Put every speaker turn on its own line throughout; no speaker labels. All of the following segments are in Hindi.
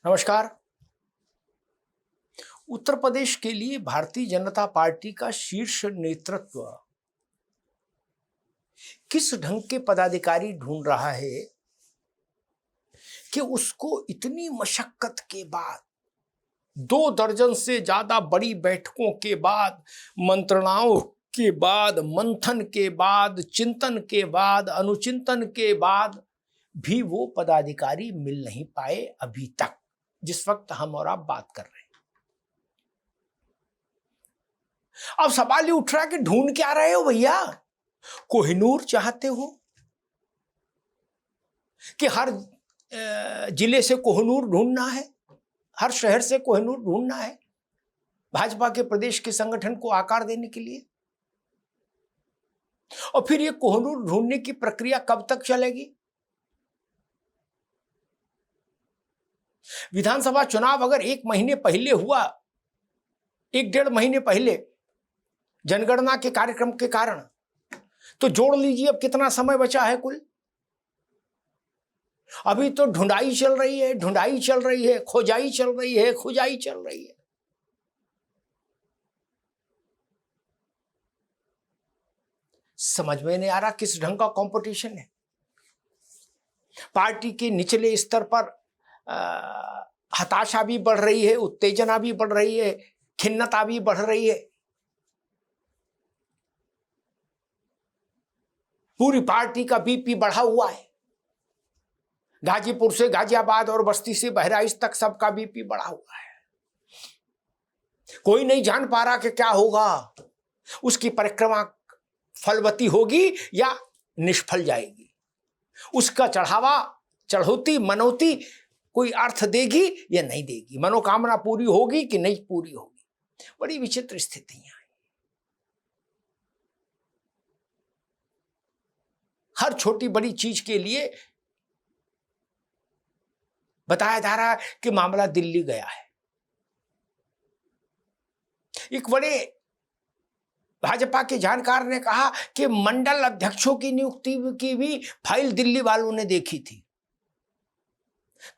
नमस्कार। उत्तर प्रदेश के लिए भारतीय जनता पार्टी का शीर्ष नेतृत्व किस ढंग के पदाधिकारी ढूंढ रहा है कि उसको इतनी मशक्कत के बाद 2 दर्जन से ज्यादा बड़ी बैठकों के बाद, मंत्रणाओं के बाद, मंथन के बाद, चिंतन के बाद, अनुचिंतन के बाद भी वो पदाधिकारी मिल नहीं पाए अभी तक, जिस वक्त हम और आप बात कर रहे हैं। अब सवाल ये उठ रहा है कि ढूंढ क्या रहे हो भैया? कोहिनूर चाहते हो कि हर जिले से कोहिनूर ढूंढना है, हर शहर से कोहिनूर ढूंढना है भाजपा के प्रदेश के संगठन को आकार देने के लिए? और फिर ये कोहिनूर ढूंढने की प्रक्रिया कब तक चलेगी? विधानसभा चुनाव अगर 1 महीने पहले हुआ, 1-1.5 महीने पहले जनगणना के कार्यक्रम के कारण, तो जोड़ लीजिए अब कितना समय बचा है कुल। अभी तो ढूंढाई चल रही है, ढूंढाई चल रही है, खोजाई चल रही है, खुजाई चल रही है। समझ में नहीं आ रहा किस ढंग का कंपटीशन है। पार्टी के निचले स्तर पर हताशा भी बढ़ रही है, उत्तेजना भी बढ़ रही है, खिन्नता भी बढ़ रही है। पूरी पार्टी का बीपी बढ़ा हुआ है। गाजीपुर से गाजियाबाद और बस्ती से बहराइच तक सबका बीपी बढ़ा हुआ है। कोई नहीं जान पा रहा कि क्या होगा, उसकी परिक्रमा फलवती होगी या निष्फल जाएगी, उसका चढ़ावा, चढ़ौती, मनौती कोई अर्थ देगी या नहीं देगी, मनोकामना पूरी होगी कि नहीं पूरी होगी। बड़ी विचित्र स्थितियां हैं। हर छोटी बड़ी चीज के लिए बताया जा रहा है कि मामला दिल्ली गया है। एक बड़े भाजपा के जानकार ने कहा कि मंडल अध्यक्षों की नियुक्ति की भी फाइल दिल्ली वालों ने देखी थी।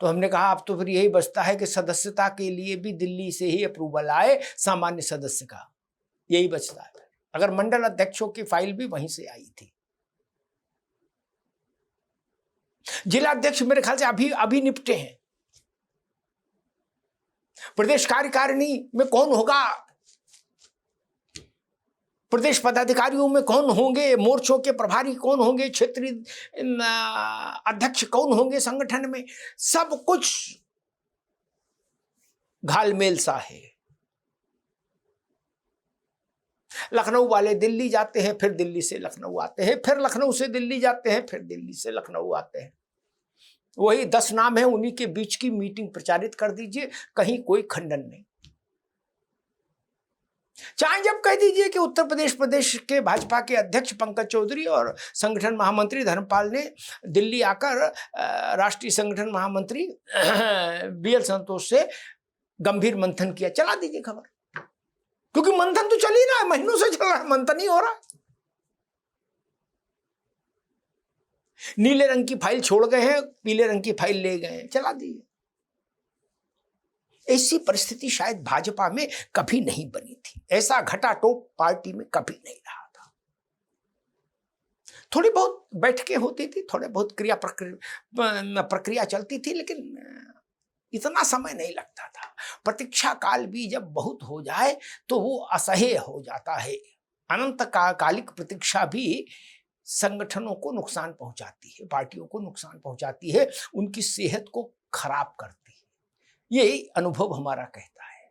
तो हमने कहा अब तो फिर यही बचता है कि सदस्यता के लिए भी दिल्ली से ही अप्रूवल आए, सामान्य सदस्य का, यही बचता है। अगर मंडल अध्यक्षों की फाइल भी वहीं से आई थी। जिला अध्यक्ष मेरे ख्याल से अभी निपटे हैं। प्रदेश कार्यकारिणी में कौन होगा, प्रदेश पदाधिकारियों में कौन होंगे, मोर्चों के प्रभारी कौन होंगे, क्षेत्रीय अध्यक्ष कौन होंगे संगठन में, सब कुछ घालमेल सा है। लखनऊ वाले दिल्ली जाते हैं, फिर दिल्ली से लखनऊ आते हैं, फिर लखनऊ से दिल्ली जाते हैं, फिर दिल्ली से लखनऊ आते हैं। वही 10 नाम है, उन्हीं के बीच की मीटिंग प्रचारित कर दीजिए, कहीं कोई खंडन नहीं। चाहे जब कह दीजिए कि उत्तर प्रदेश के भाजपा के अध्यक्ष पंकज चौधरी और संगठन महामंत्री धर्मपाल ने दिल्ली आकर राष्ट्रीय संगठन महामंत्री बीएल संतोष से गंभीर मंथन किया, चला दीजिए खबर, क्योंकि मंथन तो चल ही रहा है, महीनों से चल रहा है, मंथन ही हो रहा है। नीले रंग की फाइल छोड़ गए हैं, पीले रंग की फाइल ले गए हैं, चला दीजिए। ऐसी परिस्थिति शायद भाजपा में कभी नहीं बनी थी, ऐसा घटाटोप पार्टी में कभी नहीं रहा था। थोड़ी बहुत बैठकें होती थी, थोड़े बहुत प्रक्रिया चलती थी, लेकिन इतना समय नहीं लगता था। प्रतीक्षा काल भी जब बहुत हो जाए तो वो असह्य हो जाता है। अनंत कालिक प्रतीक्षा भी संगठनों को नुकसान पहुंचाती है, पार्टियों को नुकसान पहुंचाती है, उनकी सेहत को खराब करती है। ये अनुभव हमारा कहता है।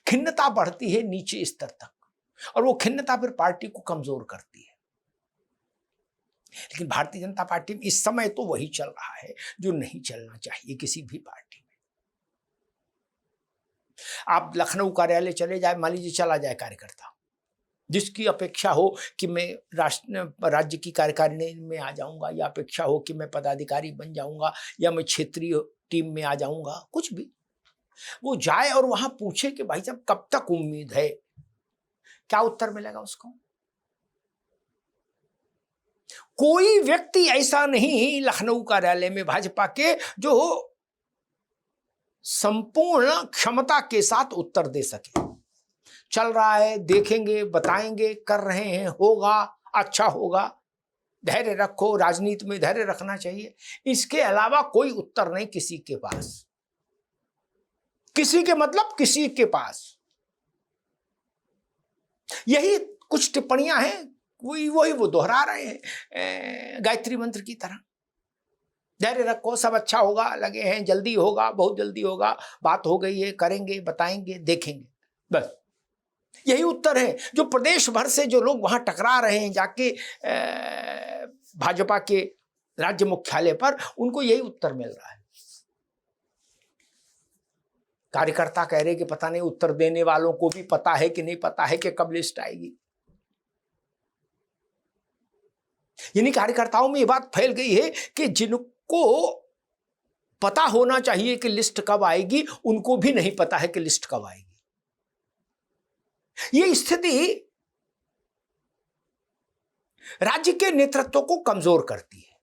खिन्नता बढ़ती है नीचे स्तर तक, और वो खिन्नता फिर पार्टी को कमजोर करती है। लेकिन भारतीय जनता पार्टी में इस समय तो वही चल रहा है जो नहीं चलना चाहिए किसी भी पार्टी में। आप लखनऊ कार्यालय चले जाए, मान लीजिए चला जाए कार्यकर्ता, जिसकी अपेक्षा हो कि मैं राज्य की कार्यकारिणी में आ जाऊंगा, या अपेक्षा हो कि मैं पदाधिकारी बन जाऊंगा, या मैं क्षेत्रीय टीम में आ जाऊंगा, कुछ भी, वो जाए और वहां पूछे कि भाई साहब कब तक उम्मीद है, क्या उत्तर मिलेगा उसको? कोई व्यक्ति ऐसा नहीं लखनऊ कार्यालय में भाजपा के जो संपूर्ण क्षमता के साथ उत्तर दे सके। चल रहा है, देखेंगे, बताएंगे, कर रहे हैं, होगा, अच्छा होगा, धैर्य रखो, राजनीति में धैर्य रखना चाहिए। इसके अलावा कोई उत्तर नहीं किसी के पास। किसी के मतलब किसी के पास। यही कुछ टिप्पणियां हैं, वही वो दोहरा रहे हैं गायत्री मंत्र की तरह। धैर्य रखो, सब अच्छा होगा, लगे हैं, जल्दी होगा, बहुत जल्दी होगा, बात हो गई है, करेंगे, बताएंगे, देखेंगे, बस यही उत्तर है जो प्रदेश भर से जो लोग वहां टकरा रहे हैं जाके भाजपा के राज्य मुख्यालय पर, उनको यही उत्तर मिल रहा है। कार्यकर्ता कह रहे कि पता नहीं, उत्तर देने वालों को भी पता है कि नहीं पता है कि कब लिस्ट आएगी। यानी कार्यकर्ताओं में ये बात फैल गई है कि जिनको पता होना चाहिए कि लिस्ट कब आएगी, उनको भी नहीं पता है कि लिस्ट कब आएगी। ये स्थिति राज्य के नेतृत्व को कमजोर करती है।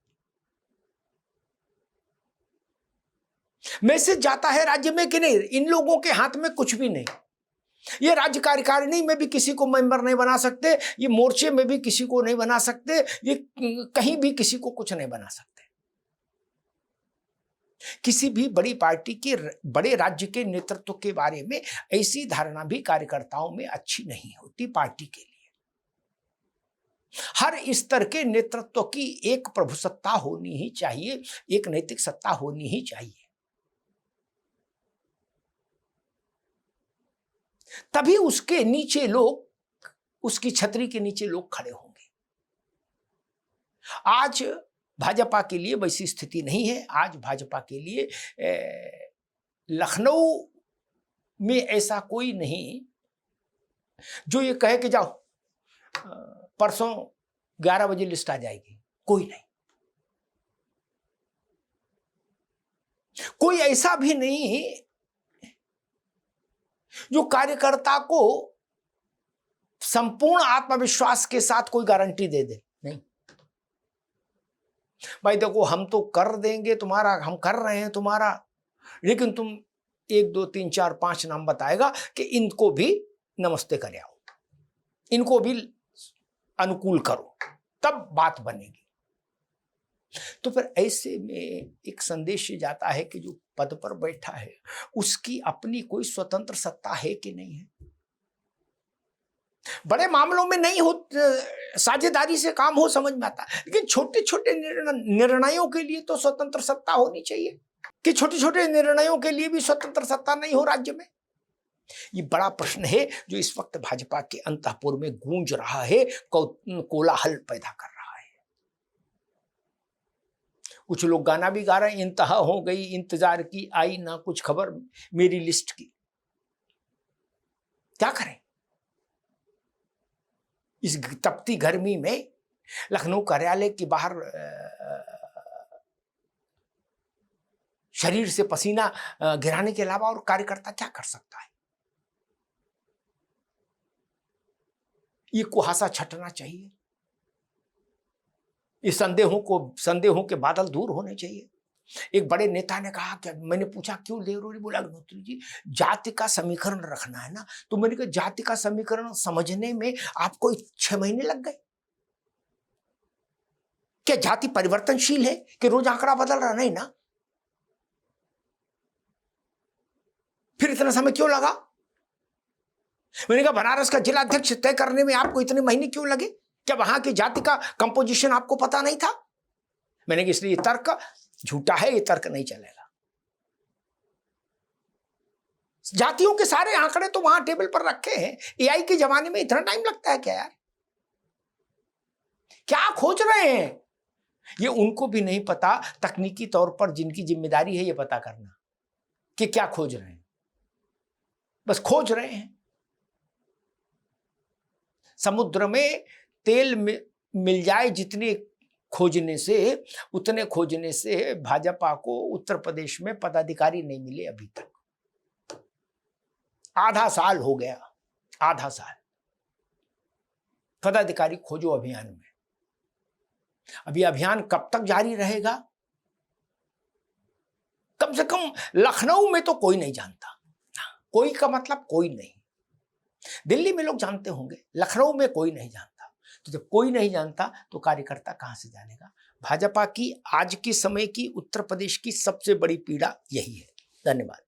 मैसेज जाता है राज्य में कि नहीं, इन लोगों के हाथ में कुछ भी नहीं। ये राज्य कार्यकारिणी में भी किसी को मेंबर नहीं बना सकते, ये मोर्चे में भी किसी को नहीं बना सकते, ये कहीं भी किसी को कुछ नहीं बना सकते। किसी भी बड़ी पार्टी के बड़े राज्य के नेतृत्व के बारे में ऐसी धारणा भी कार्यकर्ताओं में अच्छी नहीं होती पार्टी के लिए। हर स्तर के नेतृत्व की एक प्रभुसत्ता होनी ही चाहिए, एक नैतिक सत्ता होनी ही चाहिए, तभी उसके नीचे लोग, उसकी छतरी के नीचे लोग खड़े होंगे। आज भाजपा के लिए वैसी स्थिति नहीं है। आज भाजपा के लिए लखनऊ में ऐसा कोई नहीं जो ये कहे कि जाओ परसों 11 बजे लिस्ट आ जाएगी। कोई नहीं। कोई ऐसा भी नहीं जो कार्यकर्ता को संपूर्ण आत्मविश्वास के साथ कोई गारंटी दे दे। नहीं भाई देखो, हम तो कर देंगे तुम्हारा, हम कर रहे हैं तुम्हारा, लेकिन तुम 1 2 3 4 5 नाम बताएगा कि इनको भी नमस्ते कर आओ, इनको भी अनुकूल करो, तब बात बनेगी। तो फिर ऐसे में एक संदेश जाता है कि जो पद पर बैठा है उसकी अपनी कोई स्वतंत्र सत्ता है कि नहीं है। बड़े मामलों में नहीं हो, साझेदारी से काम हो, समझ में आता है, लेकिन छोटे छोटे निर्णयों के लिए तो स्वतंत्र सत्ता होनी चाहिए। कि छोटे छोटे निर्णयों के लिए भी स्वतंत्र सत्ता नहीं हो राज्य में, ये बड़ा प्रश्न है जो इस वक्त भाजपा के अंतःपुर में गूंज रहा है, कोलाहल पैदा कर रहा है। कुछ लोग गाना भी गा रहे हैं, इंतहा हो गई इंतजार की, आई ना कुछ खबर मेरी लिस्ट की। क्या करें इस तपती गर्मी में? लखनऊ कार्यालय के बाहर शरीर से पसीना गिराने के अलावा और कार्यकर्ता क्या कर सकता है? ये कुहासा छटना चाहिए, इस संदेहों के बादल दूर होने चाहिए। एक बड़े नेता ने कहा कि मैंने पूछा क्यों ले रही, बोला अग्निहोत्री जी जाति का समीकरण रखना है ना। तो मैंने कहा जाति का समीकरण समझने में आपको 6 महीने लग गए? क्या जाति परिवर्तनशील है कि रोज आंकड़ा बदल रहा? नहीं ना। फिर इतना समय क्यों लगा? मैंने कहा बनारस का जिला अध्यक्ष तय करने में आपको इतने महीने क्यों लगे? क्या वहां की जाति का कंपोजिशन आपको पता नहीं था? मैंने कहा इसलिए तर्क झूठा है, ये तर्क नहीं चलेगा। जातियों के सारे आंकड़े तो वहां टेबल पर रखे हैं। एआई के जमाने में इतना टाइम लगता है क्या यार? क्या खोज रहे हैं? ये उनको भी नहीं पता, तकनीकी तौर पर जिनकी जिम्मेदारी है ये पता करना कि क्या खोज रहे हैं। बस खोज रहे हैं। समुद्र में तेल मिल जाए जितने खोजने से, उतने खोजने से भाजपा को उत्तर प्रदेश में पदाधिकारी नहीं मिले अभी तक। आधा साल हो गया, आधा साल पदाधिकारी खोजो अभियान में। अब ये अभियान कब तक जारी रहेगा, कम से कम लखनऊ में तो कोई नहीं जानता। कोई का मतलब कोई नहीं। दिल्ली में लोग जानते होंगे, लखनऊ में कोई नहीं जानता। तो जब कोई नहीं जानता तो कार्यकर्ता कहां से जानेगा। भाजपा की आज के समय की उत्तर प्रदेश की सबसे बड़ी पीड़ा यही है। धन्यवाद।